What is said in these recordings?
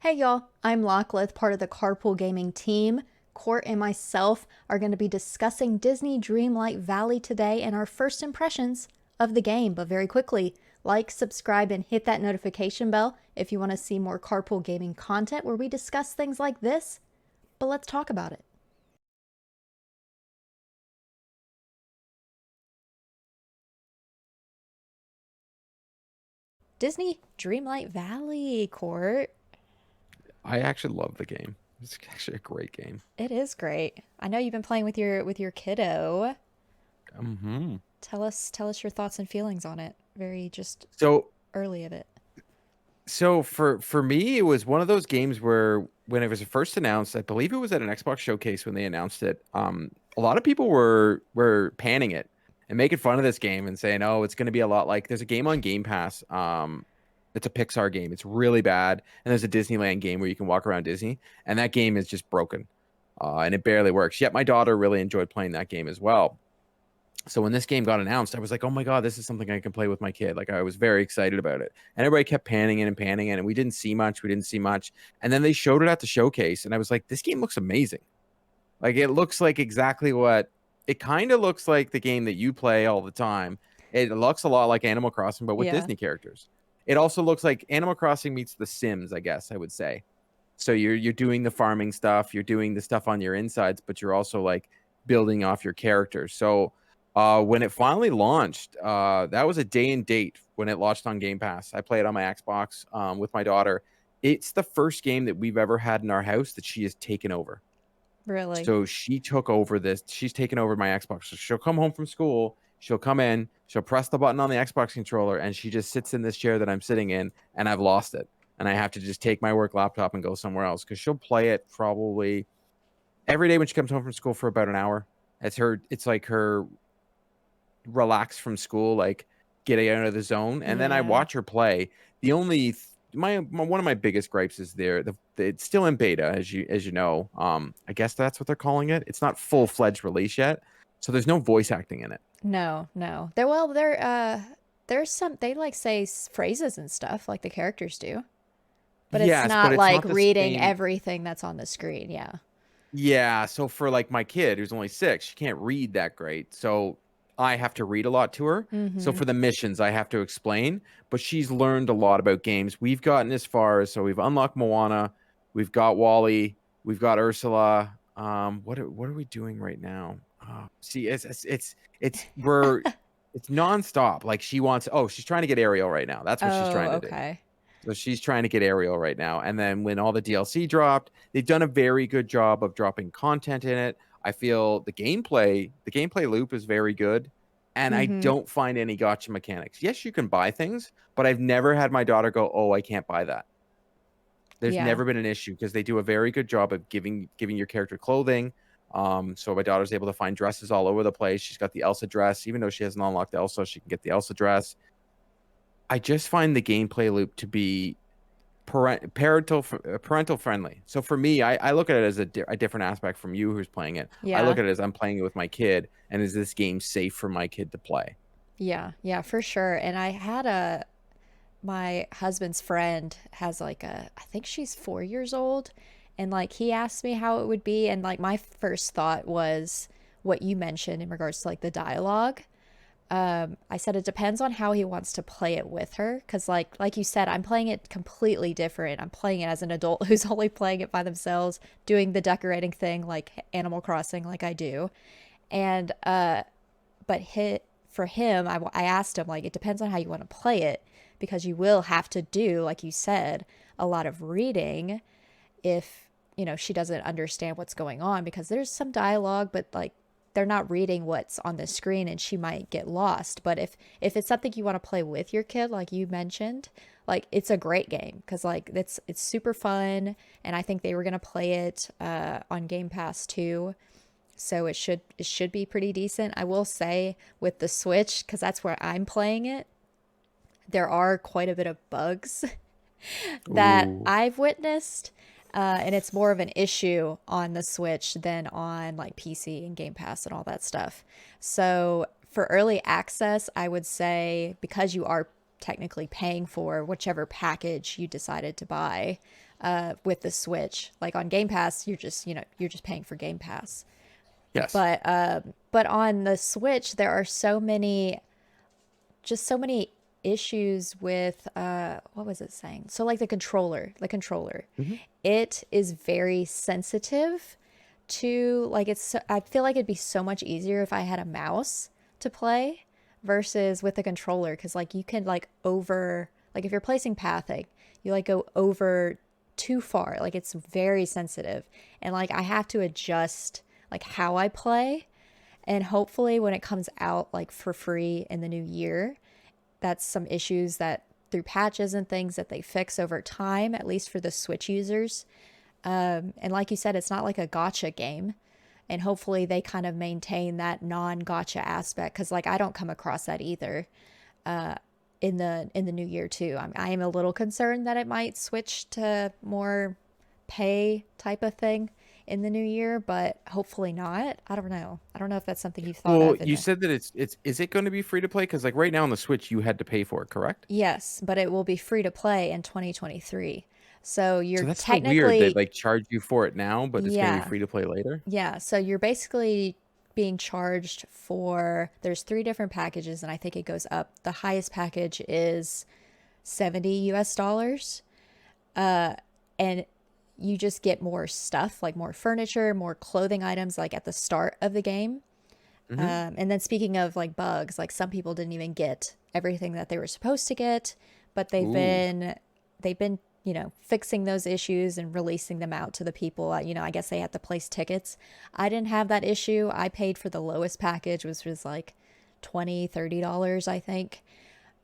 Hey y'all, I'm Locklith, part of the Carpool Gaming team. Court and myself are going to be discussing Disney Dreamlight Valley today and our first impressions of the game. But very quickly, like, subscribe, and hit that notification bell if you want to see more Carpool Gaming content where we discuss things like this. But let's talk about it. Disney Dreamlight Valley, Court. I actually love the game. It's actually a great game. It is great. I know you've been playing with your kiddo. hmm Tell us your thoughts and feelings on it. Very just So, early of it. for me, it was one of those games where when it was first announced, I believe it was at an Xbox showcase when they announced it. A lot of people were panning it and making fun of this game and saying, "Oh, it's going to be a lot like." There's a game on Game Pass. It's a Pixar game. It's really bad, and there's a Disneyland game where you can walk around Disney, and that game is just broken, and it barely works. Yet my daughter really enjoyed playing that game as well. So when this game got announced, I was like, "Oh my God, this is something I can play with my kid." Like I was very excited about it. And everybody kept panning it and panning it, and we didn't see much. We didn't see much. And then they showed it at the showcase, and I was like, "This game looks amazing." Like it looks like exactly what it kind of looks like the game that you play all the time. It looks a lot like Animal Crossing, but with Yeah. Disney characters. It also looks like Animal Crossing meets The Sims, I guess I would say. So you're doing the farming stuff, you're doing the stuff on your insides, but you're also like building off your characters. So when it finally launched, that was a day and date when it launched on Game Pass. I played on my Xbox with my daughter. It's the first game that we've ever had in our house that she has taken over. Really? So she took over this. She's taken over my Xbox. So she'll come home from school. She'll come in. She'll press the button on the Xbox controller, and she just sits in this chair that I'm sitting in, and I've lost it. And I have to just take my work laptop and go somewhere else because she'll play it probably every day when she comes home from school for about an hour. It's her. It's like her relax from school, like getting out of the zone, and then I Yeah. watch her play. The only my one of my biggest gripes is it's still in beta, as you know. I guess that's what they're calling it. It's not full-fledged release yet, so there's no voice acting in it. No, no. There's some they like say phrases and stuff like the characters do, but it's Yes, but not it's like not the reading same. everything that's on the screen. Yeah. Yeah, so for like my kid who's only 6, she can't read that great. So I have to read a lot to her. So Mm-hmm. for the missions, I have to explain, but she's learned a lot about games. We've gotten as far as we've unlocked Moana, we've got Wally, we've got Ursula. What are we doing right now? See, it's nonstop. Like she's trying to get Ariel right now. That's what she's Oh, trying to do. okay. So she's trying to get Ariel right now. And then when all the DLC dropped, they've done a very good job of dropping content in it. I feel the gameplay loop is very good. And I Mm-hmm. don't find any gotcha mechanics. Yes, you can buy things, but I've never had my daughter go, "Oh, I can't buy that." There's Yeah. never been an issue because they do a very good job of giving your character clothing. So my daughter's able to find dresses all over the place. She's got the Elsa dress, even though she hasn't unlocked Elsa, she can get the Elsa dress. I just find the gameplay loop to be parental friendly. So for me, I look at it as a different aspect from you who's playing it. I Yeah. look at it as I'm playing it with my kid, and is this game safe for my kid to play? Yeah. Yeah, for sure. And I had a my husband's friend has like I think she's 4 years old, and like he asked me how it would be, and like my first thought was what you mentioned in regards to like the dialogue. I said it depends on how he wants to play it with her, because like you said, I'm playing it completely different. I'm playing it as an adult who's only playing it by themselves, doing the decorating thing like Animal Crossing like I do. And but hit for him, I asked him, like, it depends on how you want to play it, because you will have to do, like you said, a lot of reading if she doesn't understand what's going on, because there's some dialogue, but like they're not reading what's on the screen and she might get lost. But if it's something you want to play with your kid, like you mentioned, like it's a great game, because like it's super fun, and I think they were going to play it on Game Pass too, so it should be pretty decent. I will say with the Switch, because that's where I'm playing it, there are quite a bit of bugs that Ooh. I've witnessed. And it's more of an issue on the Switch than on like PC and Game Pass and all that stuff. So for early access, I would say, because you are technically paying for whichever package you decided to buy with the Switch. Like on Game Pass, you're just paying for Game Pass. Yes. But on the Switch, there are so many issues with what was it saying? So like the controller, Hmm. it is very sensitive to like I feel like it'd be so much easier if I had a mouse to play versus with the controller because like you can like over like if you're placing pathing, you like go over too far. Like it's very sensitive and like I have to adjust like how I play and hopefully when it comes out like for free in the new year, that's some issues that through patches and things that they fix over time, at least for the Switch users. And like you said, it's not like a gotcha game. And hopefully they kind of maintain that non-gotcha aspect because like I don't come across that either in the new year too. I am a little concerned that it might switch to more pay type of thing in the new year, but hopefully not. I don't know. I don't know if that's something you've thought Well, of in you the. said that it's is it going to be free to play? Because like right now on the Switch, you had to pay for it, correct? Yes, but it will be free to play in 2023. So you're So that's so weird. They technically, like charge you for it now, but it's going to be yeah, free to play later. yeah. So you're basically being charged for, there's three different packages, and I think it goes up. The highest package is 70 US dollars. And you just get more stuff, like more furniture, more clothing items, like at the start of the game. Hmm. And then speaking of like bugs, like some people didn't even get everything that they were supposed to get, but Ooh. they've been, fixing those issues and releasing them out to the people. I guess they had to place tickets. I didn't have that issue. I paid for the lowest package, which was like $20-$30, I think.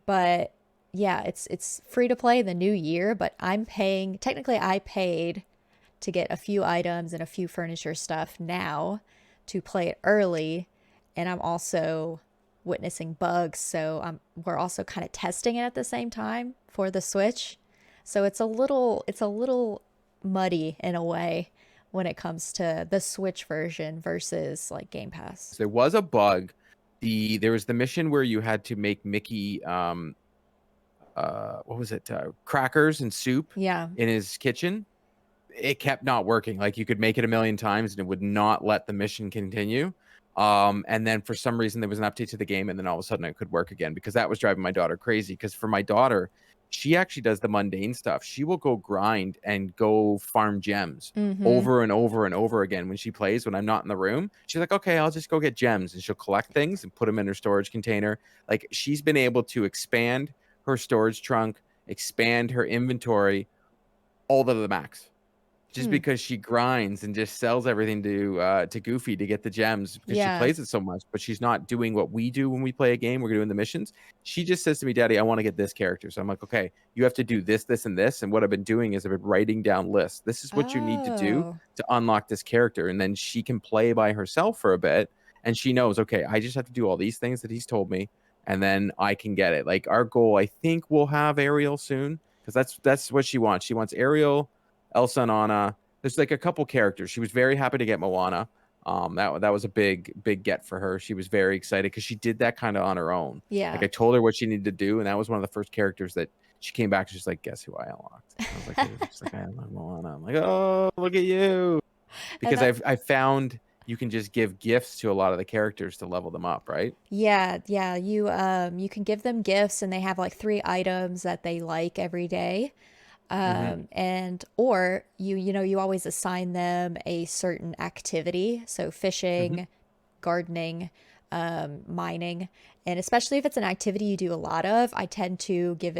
But yeah, it's free to play the new year, but I'm paying, technically I paid to get a few items and a few furniture stuff now to play it early, and I'm also witnessing bugs, so we're also kind of testing it at the same time for the Switch. So it's a little muddy in a way when it comes to the Switch version versus like Game Pass. There was a bug. There was the mission where you had to make Mickey what was it? Crackers and soup Yeah. in his kitchen. It kept not working. Like you could make it a million times and it would not let the mission continue. And then for some reason there was an update to the game, and then all of a sudden it could work again because that was driving my daughter crazy. Because for my daughter, she actually does the mundane stuff. She will go grind and go farm gems Mm-hmm. over and over and over again when she plays when I'm not in the room. She's like, okay, I'll just go get gems, and she'll collect things and put them in her storage container. Like she's been able to expand her storage trunk, expand her inventory all to the max just Hmm. because she grinds and just sells everything to Goofy to get the gems because she Yeah. plays it so much, but she's not doing what we do when we play a game. We're doing the missions. She just says to me, Daddy, I want to get this character. So I'm like, okay, you have to do this, this, and this. And what I've been doing is I've been writing down lists. This is what you need to do Oh. to unlock this character. And then she can play by herself for a bit. And she knows, okay, I just have to do all these things that he's told me, and then I can get it. Like our goal, I think we'll have Ariel soon because that's what she wants. She wants Ariel, Elsa, and Anna. There's like a couple characters. She was very happy to get Moana. That was a big get for her. She was very excited because she did that kind of on her own. Like Yeah. I told her what she needed to do, and that was one of the first characters that she came back. She's like, "Guess who I unlocked?" I was like, "Who?" She's like, "I unlocked Moana." I'm like, "Oh, look at you!" And Because that I found you can just give gifts to a lot of the characters to level them up, right? Yeah, yeah, you can give them gifts and they have like three items that they like every day. Mm-hmm. And or you always assign them a certain activity, so Mm-hmm. fishing, gardening, mining, and especially if it's an activity you do a lot of, I tend to give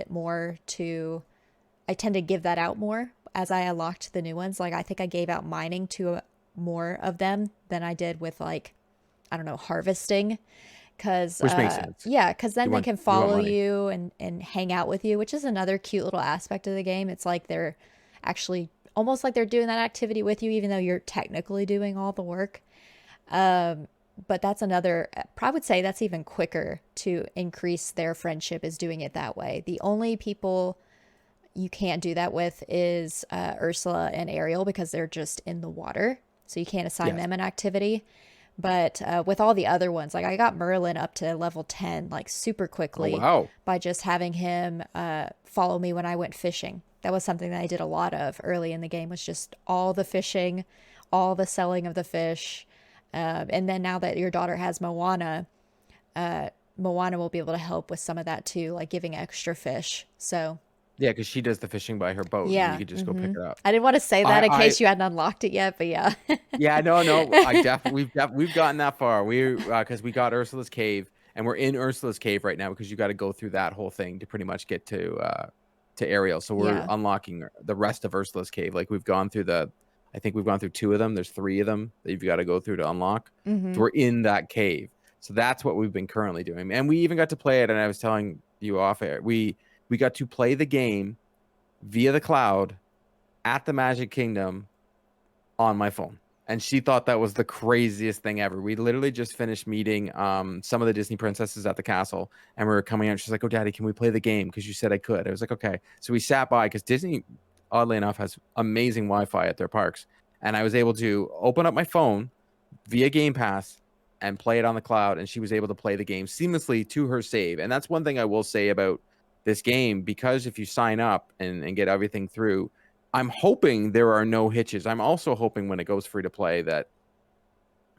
that out more as I unlocked the new ones. Like I think I gave out mining to more of them than I did with like I don't know, harvesting. Cause Which makes sense. yeah, cause then they can You want follow money. you and hang out with you, which is another cute little aspect of the game. It's like they're actually almost like they're doing that activity with you, even though you're technically doing all the work. But that's another, I would say that's even quicker to increase their friendship is doing it that way. The only people you can't do that with is Ursula and Ariel because they're just in the water. So you can't assign Yes. them an activity. But with all the other ones, like I got Merlin up to level 10 like super Oh quickly wow. by just having him follow me when I went fishing. That was something that I did a lot of early in the game, was just all the fishing, all the selling of the fish. And then now that your daughter has Moana, Moana will be able to help with some of that too, like giving extra fish. So Yeah, because she does the fishing by her boat, and you yeah. could just go pick it up. I didn't want to say that in I case you hadn't unlocked it yet, but yeah. Yeah, no, no. I definitely we've gotten that far. We because we got Ursula's cave, and we're in Ursula's cave right now because you got to go through that whole thing to pretty much get to Ariel. So we're Yeah. unlocking the rest of Ursula's cave. Like we've gone through I think we've gone through two of them. There's three of them that you've got to go through to unlock. So we're in that cave. So that's what we've been currently doing, and we even got to play it. And I was telling you off air, we got to play the game via the cloud at the Magic Kingdom on my phone. And she thought that was the craziest thing ever. We literally just finished meeting some of the Disney princesses at the castle, and we were coming out. She's like, "Oh, Daddy, can we play the game? Because you said I could." I was like, "Okay." So we sat by because Disney, oddly enough, has amazing Wi-Fi at their parks, and I was able to open up my phone via Game Pass and play it on the cloud. And she was able to play the game seamlessly to her save. And that's one thing I will say about this game, because if you sign up and get everything through, I'm hoping there are no hitches. I'm also hoping when it goes free to play that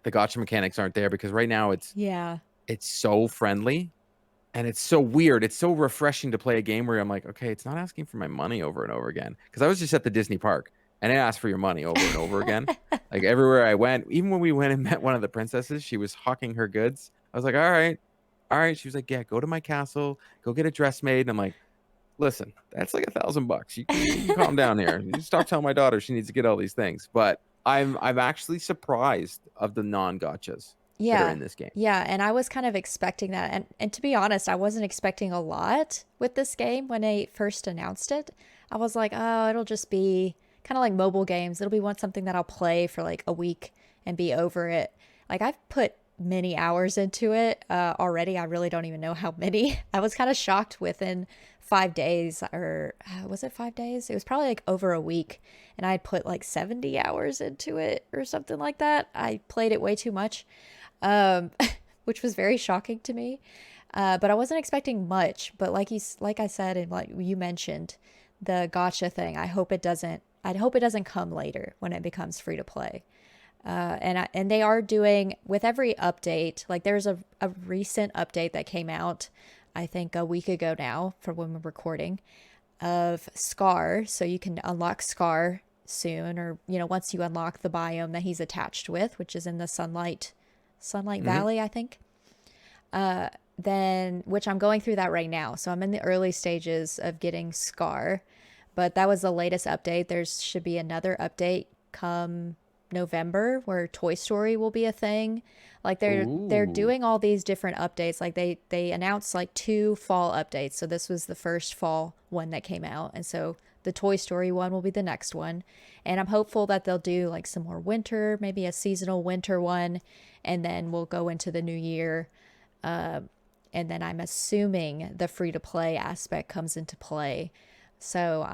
the gotcha mechanics aren't there, because right now Yeah. it's so friendly and it's so weird. It's so refreshing to play a game where I'm like, okay, it's not asking for my money over and over again. Because I was just at the Disney park and it asked for your money over and over again. Like everywhere I went, even when we went and met one of the princesses, she was hawking her goods. I was like, all right, all right. She was like, yeah, go to my castle, go get a dress made. And I'm like, listen, that's like $1,000. You can calm down here. You stop telling my daughter she needs to get all these things. But I'm actually surprised of the non-gotchas that are Yeah. in this game. Yeah, and I was kind of expecting that. And to be honest, I wasn't expecting a lot with this game when they first announced it. I was like, "Oh, it'll just be kind of like mobile games. It'll be something that I'll play for like a week and be over it." Like I've put many hours into it already. I really don't even know how many. I was kind of shocked within 5 days, or was it 5 days? It was probably like over a week, and I had put like 70 hours into it or something like that. I played it way too much, um, which was very shocking to me. But I wasn't expecting much. But like I said, and like you mentioned, the gotcha thing. I hope it doesn't. I hope it doesn't come later when it becomes free to play. And they are doing with every update. Like there's a recent update that came out, I think a week ago now, for when we're recording, of Scar. So you can unlock Scar soon, or once you unlock the biome that he's attached with, which is in the Sunlight Hmm. Valley, I think. Then, which I'm going through that right now. So I'm in the early stages of getting Scar, but that was the latest update. There should be another update come November where Toy Story will be a thing. Like they're Ooh. doing all these different updates. Like they announced like two fall updates. So this was the first fall one that came out, and so the Toy Story one will be the next one. And I'm hopeful that they'll do like some more winter, maybe a seasonal winter one, and then we'll go into the new year. And then I'm assuming the free to play aspect comes into play. So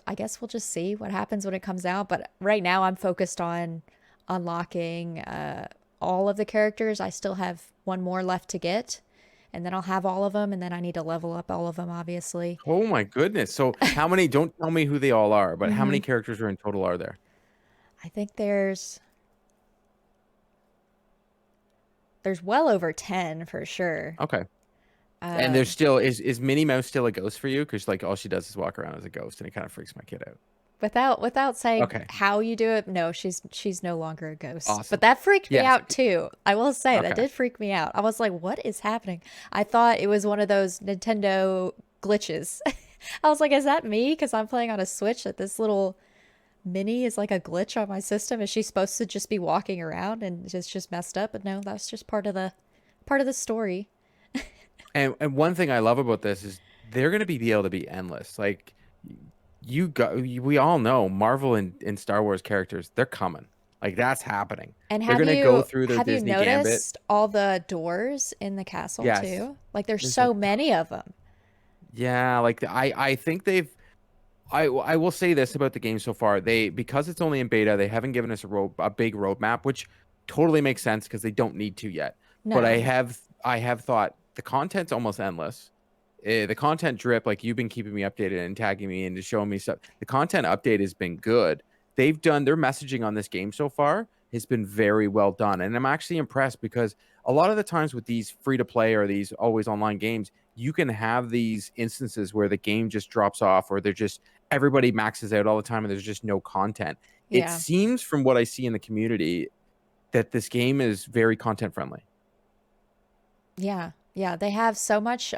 I guess we'll just see what happens when it comes out. But right now I'm focused on unlocking all of the characters. I still have one more left to get, and then I'll have all of them. And then I need to level up all of them, obviously. Oh my goodness. So how many, don't tell me who they all are, but how hmm many characters are in total are there? I think there's well over 10 for sure. Okay. And there's Um, still, is Minnie Mouse still a ghost for you? Because like all she does is walk around as a ghost and it kind of freaks my kid out. without saying Okay. how you do it, no, she's no longer a ghost. But Awesome. that freaked me Yes. out too. I will say that Okay. did freak me out. I was like, what is happening? I thought it was one of those Nintendo glitches. I was like, is that me? Because I'm playing on a Switch that this little mini is like a glitch on my system. Is she supposed to just be walking around and it's just messed up? But no, that's just part of the story. And one thing I love about this is they're going to be able to be endless. Like we all know Marvel and Star Wars characters, they're coming. Like that's happening. And They're have going to go you through their have you Disney gambit. noticed all the doors in the castle Yes. too? Like there's There's a so many of them. Yeah, like I think I will say this about the game so far. Because it's only in beta, they haven't given us a big roadmap, which totally makes sense because they don't need to yet. But No. I have thought the content's almost endless. The content drip, like you've been keeping me updated and tagging me and showing me stuff. The content update has been good. They've done their messaging on this game so far has been very well done, and I'm actually impressed because a lot of the times with these free to play or these always online games, you can have these instances where the game just drops off or they're just everybody maxes out all the time and there's just no content. It Yeah. seems from what I see in the community that this game is very content friendly. Yeah. Yeah. They have so much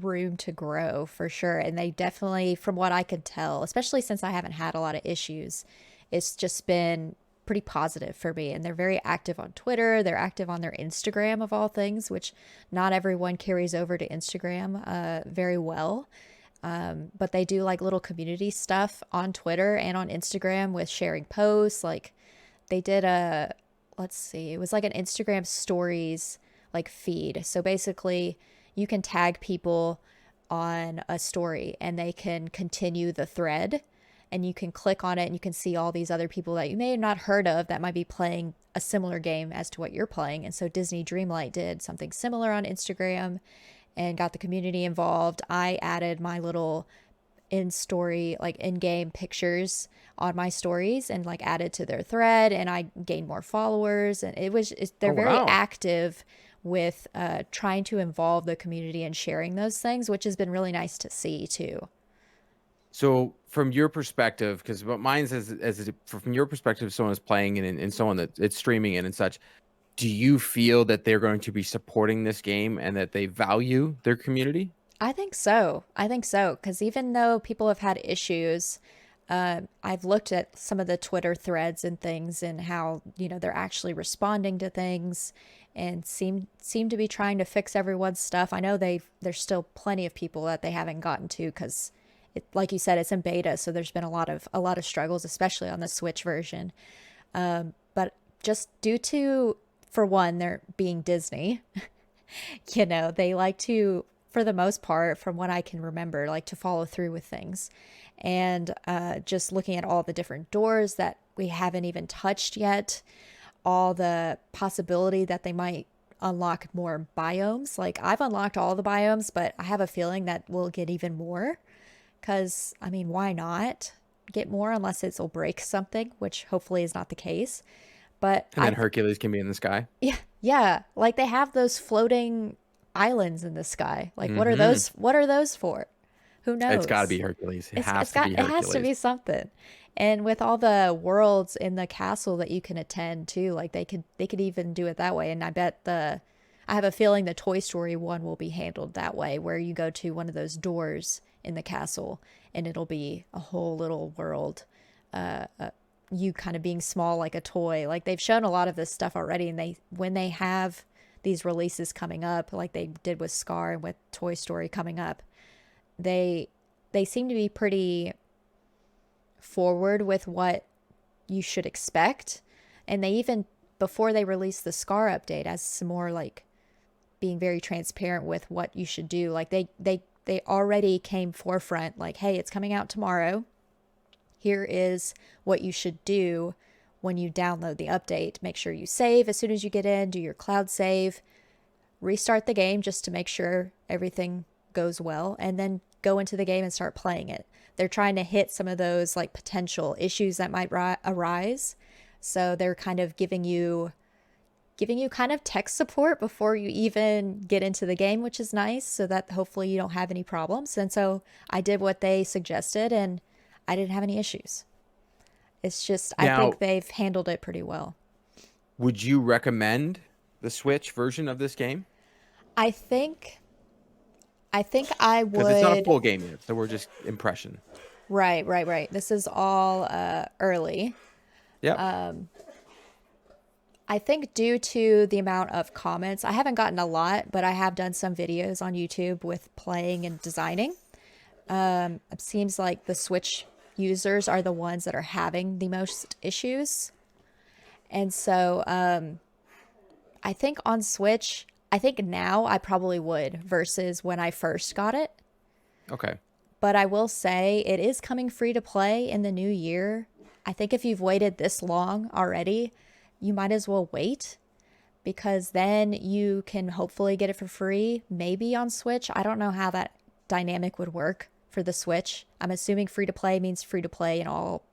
room to grow for sure. And they definitely, from what I could tell, especially since I haven't had a lot of issues, it's just been pretty positive for me. And they're very active on Twitter. They're active on their Instagram, of all things, which not everyone carries over to Instagram very well. But they do like little community stuff on Twitter and on Instagram with sharing posts. Like they did a, let's see, it was like an Instagram stories like feed. So basically, you can tag people on a story and they can continue the thread, and you can click on it and you can see all these other people that you may have not heard of that might be playing a similar game as to what you're playing. And so Disney Dreamlight did something similar on Instagram and got the community involved. I added my little in story, like in game pictures on my stories and like added to their thread, and I gained more followers. And they're Oh very wow. active with trying to involve the community and sharing those things, which has been really nice to see too. So from your perspective, because what mine's from your perspective, someone is playing and someone that it's streaming in and such, do you feel that they're going to be supporting this game and that they value their community? I think so. I think so. Because even though people have had issues, I've looked at some of the Twitter threads and things and how, they're actually responding to things and seem to be trying to fix everyone's stuff. I know there's still plenty of people that they haven't gotten to because like you said, it's in beta, so there's been a lot of struggles, especially on the Switch version. But just due to, for one, they're being Disney, they like to, for the most part, from what I can remember, like to follow through with things. And just looking at all the different doors that we haven't even touched yet, all the possibility that they might unlock more biomes. Like I've unlocked all the biomes, but I have a feeling that we'll get even more. Because, I mean, why not get more unless it'll break something, which hopefully is not the case. But And then Hercules can be in the sky. yeah, yeah, like they have those floating islands in the sky. Like what are Mm-hmm. those? What are those for? Who It's got to knows? be Hercules. It It's has to got be it has to Hercules. be something. And with all the worlds in the castle that you can attend too, like they could even do it that way. And I have a feeling the Toy Story one will be handled that way, where you go to one of those doors in the castle and it'll be a whole little world. You kind of being small like a toy. Like they've shown a lot of this stuff already, and when they have these releases coming up, like they did with Scar and with Toy Story coming up, they they seem to be pretty forward with what you should expect. And they even, before they released the Scar update, as some more like being very transparent with what you should do. Like they already came forefront, like, hey, it's coming out tomorrow. Here is what you should do when you download the update. Make sure you save as soon as you get in, do your cloud save, restart the game just to make sure everything goes well, and then go into the game and start playing it. They're trying to hit some of those like potential issues that might arise. So they're kind of giving you kind of tech support before you even get into the game, which is nice, so that hopefully you don't have any problems. And so I did what they suggested and I didn't have any issues. It's just, I think Now, they've handled it pretty well. would you recommend the Switch version of this game? I think I Because it's not a would. full game yet, so we're just impression. Right, right, right. This is all early. Yep. I think due to the amount of comments, I haven't gotten a lot, but I have done some videos on YouTube with playing and designing. It seems like the Switch users are the ones that are having the most issues. And so I think on Switch, I think now I probably would versus when I first got it. Okay. But I will say it is coming free to play in the new year. I think if you've waited this long already, you might as well wait because then you can hopefully get it for free, maybe on Switch. I don't know how that dynamic would work for the Switch. I'm assuming free to play means free to play in all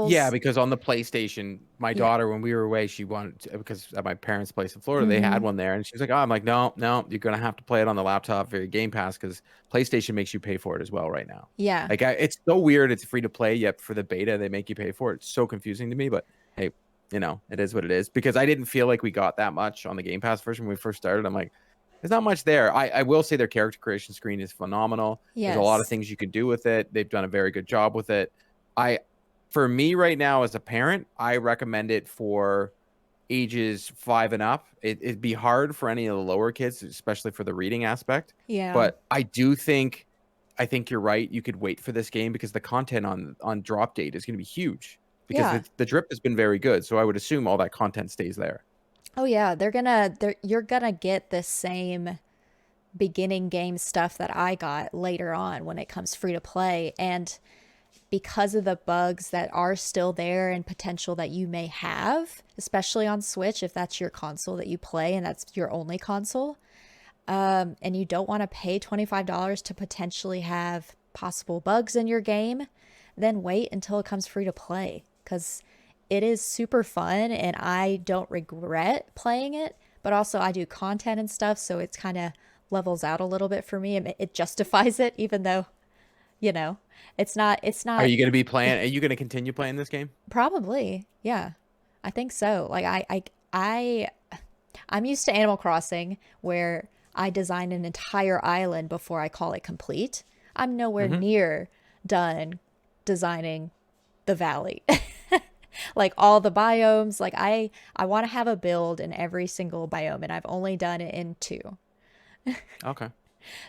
Yeah, consoles. because on the PlayStation, my Yeah. daughter, when we were away, she wanted to, because at my parents' place in Florida, they had Mm-hmm. one there, and she was like, "Oh," I'm like, "No, no, you're gonna have to play it on the laptop for your Game Pass because PlayStation makes you pay for it as well right now." Yeah. Like, it's so weird. It's free to play, yet for the beta they make you pay for it. It's so confusing to me, but hey, it is what it is. Because I didn't feel like we got that much on the Game Pass version when we first started. I'm like, there's not much there. I will say their character creation screen is phenomenal. There's a lot of Yes. things you can do with it. They've done a very good job with it. I For me right now as a parent, I recommend it for ages 5 and up. It'd be hard for any of the lower kids, especially for the reading aspect. Yeah. But I think you're right. You could wait for this game because the content on drop date is going to be huge because Yeah. the drip has been very good. So I would assume all that content stays there. Oh yeah, you're gonna get the same beginning game stuff that I got later on when it comes free to play. And because of the bugs that are still there and potential that you may have, especially on Switch, if that's your console that you play and that's your only console, and you don't want to pay $25 to potentially have possible bugs in your game, then wait until it comes free to play because it is super fun and I don't regret playing it. But also, I do content and stuff, so it's kind of levels out a little bit for me and it justifies it, even though, you know, it's Are not you going to be playing? Are you going to continue playing this game? probably, yeah, I think so. Like, I'm used to Animal Crossing where I design an entire island before I call it complete. I'm nowhere Hmm. near done designing the valley. Like all the biomes, like I want to have a build in every single biome and I've only done it in two. Okay.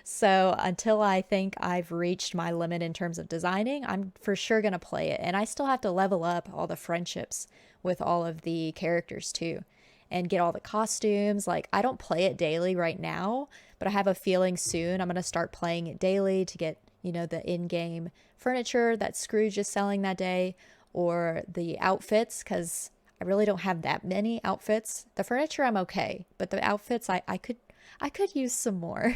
So until I think I've reached my limit in terms of designing, I'm for sure going to play it. And I still have to level up all the friendships with all of the characters too and get all the costumes. Like, I don't play it daily right now, but I have a feeling soon I'm going to start playing it daily to get, the in game furniture that Scrooge is selling that day or the outfits because I really don't have that many outfits. The furniture I'm okay, but the outfits I could use some more.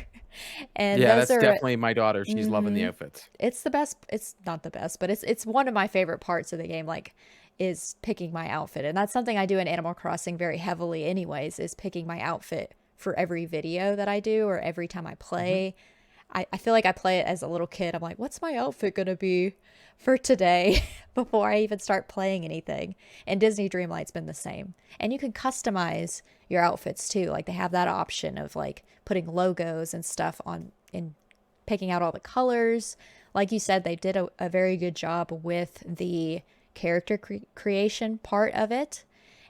And Yeah, those that's are definitely my daughter. She's loving the hmm outfits. it's the best. It's not the best, but it's one of my favorite parts of the game, like is picking my outfit. And that's something I do in Animal Crossing very heavily anyways, is picking my outfit for every video that I do or every time I Hmm. play. I feel like I play it as a little kid. I'm like, what's my outfit gonna be for today before I even start playing anything? And Disney Dreamlight's been the same. And you can customize your outfits too. Like they have that option of like putting logos and stuff on and picking out all the colors. Like you said, they did a very good job with the character creation part of it.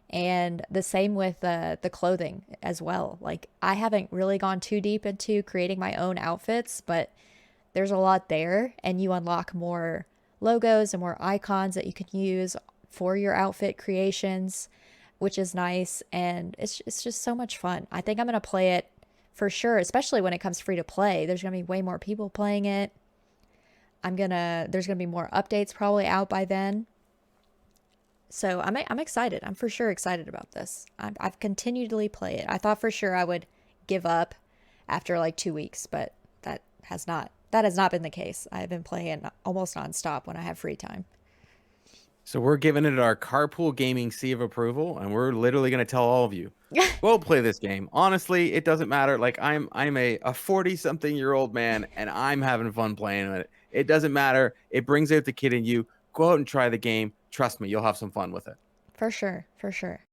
And the same with the clothing as well. Like I haven't really gone too deep into creating my own outfits, but there's a lot there, and you unlock more logos and more icons that you can use for your outfit creations, which is nice. And it's just so much fun. I think I'm gonna play it for sure, especially when it comes free to play. There's gonna be way more people playing it. There's gonna be more updates probably out by then. So I'm excited. I'm for sure excited about this. I've continually play it. I thought for sure I would give up after like 2 weeks, but that has not been the case. I've been playing it almost nonstop when I have free time. So we're giving it our carpool gaming C of approval, and we're literally going to tell all of you, go play this game. Honestly, it doesn't matter. Like I'm a 40 something year old man, and I'm having fun playing it. It doesn't matter. It brings out the kid in you. Go out and try the game. Trust me, you'll have some fun with it. For sure, for sure.